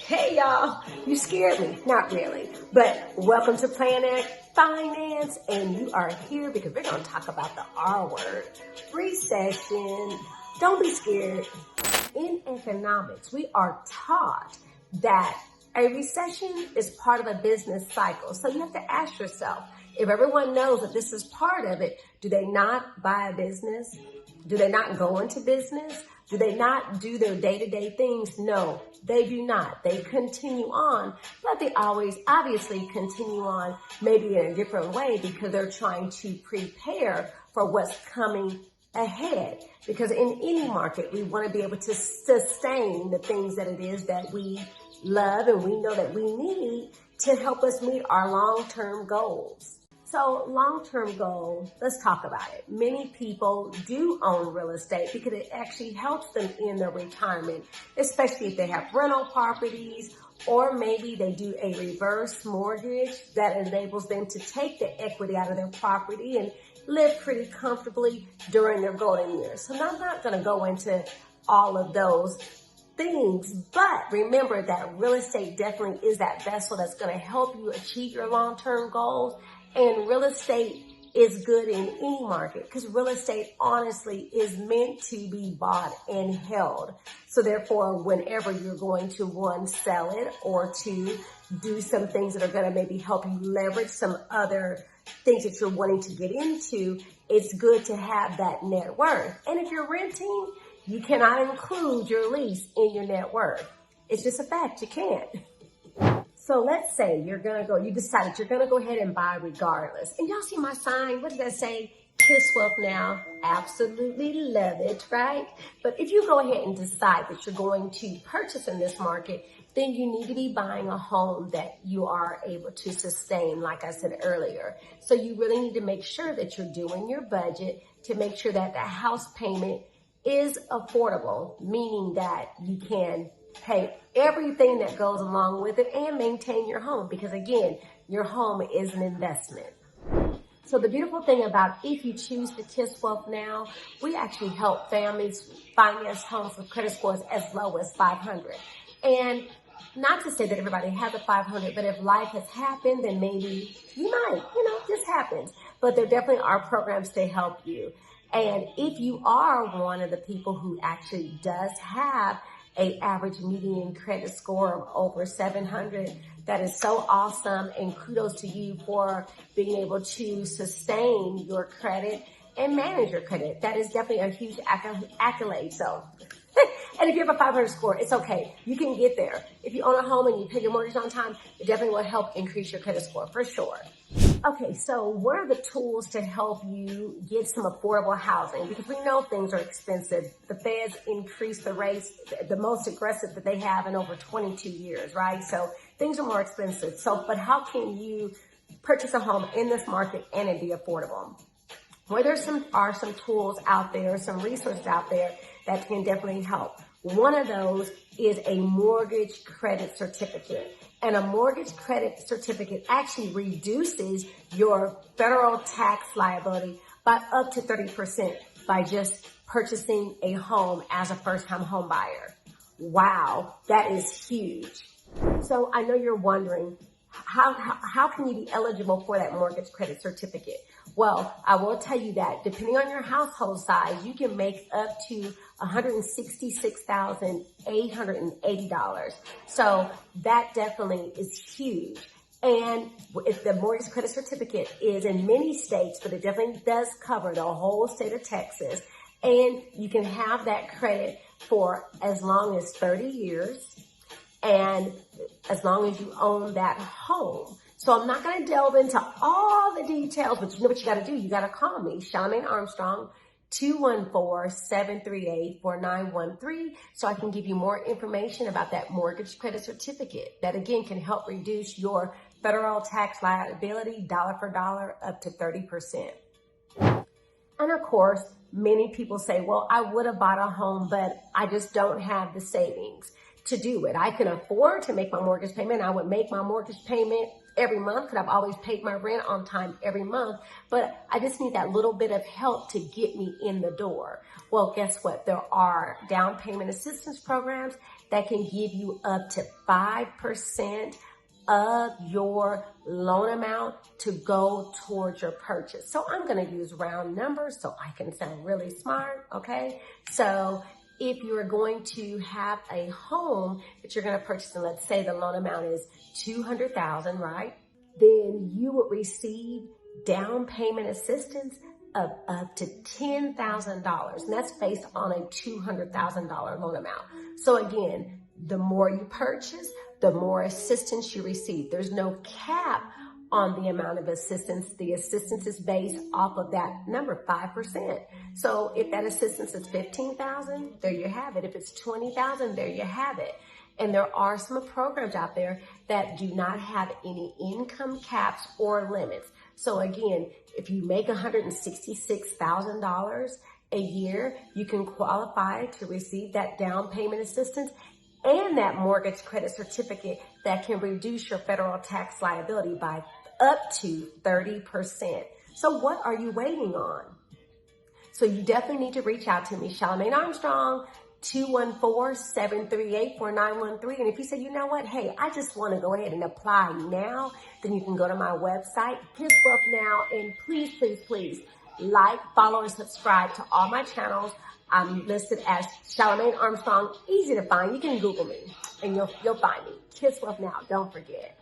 Hey y'all, you scared me. Not really, but welcome to Planet Finance, and you are here because we're going to talk about the R word, recession. Don't be scared. In economics, we are taught that a recession is part of a business cycle. So you have to ask yourself, if everyone knows that this is part of it, do they not buy a business? Do they not go into business? Do they not do their day-to-day things? No, they do not. They continue on, but they always obviously continue on maybe in a different way because they're trying to prepare for what's coming ahead. Because in any market, we want to be able to sustain the things that it is that we love and we know that we need to help us meet our long-term goals. So long-term goal, let's talk about it. Many people do own real estate because it actually helps them in their retirement, especially if they have rental properties, or maybe they do a reverse mortgage that enables them to take the equity out of their property and live pretty comfortably during their golden years. So I'm not going to go into all of those things, but remember that real estate definitely is that vessel that's going to help you achieve your long-term goals. And real estate is good in any market because real estate honestly is meant to be bought and held. So therefore, whenever you're going to one, sell it, or two, do some things that are going to maybe help you leverage some other things that you're wanting to get into, it's good to have that net worth. And if you're renting, you cannot include your lease in your net worth. It's just a fact, you can't. So let's say you decided you're going to go ahead and buy regardless. And y'all see my sign? What did I say? Kiss Wealth now. Absolutely love it, right? But if you go ahead and decide that you're going to purchase in this market, then you need to be buying a home that you are able to sustain, like I said earlier. So you really need to make sure that you're doing your budget to make sure that the house payment is affordable, meaning that you can pay everything that goes along with it and maintain your home because, again, your home is an investment. So the beautiful thing about if you choose to Kiss Wealth now, we actually help families finance homes with credit scores as low as 500. And not to say that everybody has a 500, but if life has happened, then maybe you might, this happens. But there definitely are programs to help you. And if you are one of the people who actually does have a average median credit score of over 700. That is so awesome, and kudos to you for being able to sustain your credit and manage your credit. That is definitely a huge accolade. So, and if you have a 500 score, it's okay. You can get there. If you own a home and you pay your mortgage on time, it definitely will help increase your credit score for sure. Okay, so what are the tools to help you get some affordable housing? Because we know things are expensive. The feds increased the rates, the most aggressive that they have in over 22 years, right? So things are more expensive. But how can you purchase a home in this market and it be affordable? Well, are some tools out there, some resources out there that can definitely help. One of those is a mortgage credit certificate. And a mortgage credit certificate actually reduces your federal tax liability by up to 30% by just purchasing a home as a first-time home buyer. Wow, that is huge. So I know you're wondering, how can you be eligible for that mortgage credit certificate? Well, I will tell you that depending on your household size, you can make up to $166,880. So that definitely is huge. And if the mortgage credit certificate is in many states, but it definitely does cover the whole state of Texas, and you can have that credit for as long as 30 years and as long as you own that home. So I'm not going to delve into all the details, but you know what you got to do? You got to call me, Charmaine Armstrong, 214-738-4913, so I can give you more information about that mortgage credit certificate that, again, can help reduce your federal tax liability dollar for dollar up to 30%. And of course, many people say, well, I would have bought a home, but I just don't have the savings to do it. I can afford to make my mortgage payment. I would make my mortgage payment every month because I've always paid my rent on time every month, but I just need that little bit of help to get me in the door. Well, guess what? There are down payment assistance programs that can give you up to 5% of your loan amount to go towards your purchase. So I'm going to use round numbers so I can sound really smart, okay? So if you're going to have a home that you're going to purchase, and let's say the loan amount is $200,000, right? Then you would receive down payment assistance of up to $10,000. And that's based on a $200,000 loan amount. So again, the more you purchase, the more assistance you receive. There's no cap on the amount of assistance. The assistance is based off of that number, 5%. So if that assistance is $15,000, there you have it. If it's $20,000, there you have it. And there are some programs out there that do not have any income caps or limits. So again, if you make $166,000 a year, you can qualify to receive that down payment assistance and that mortgage credit certificate that can reduce your federal tax liability by up to 30%. So what are you waiting on? So you definitely need to reach out to me, Charlamagne Armstrong, 214-738-4913. And if you say, you know what, hey, I just want to go ahead and apply now, then you can go to my website, Kids Wealth Now, and please, please, please like, follow, and subscribe to all my channels. I'm listed as Charlamagne Armstrong, easy to find. You can Google me and you'll find me. Kids Wealth Now, don't forget.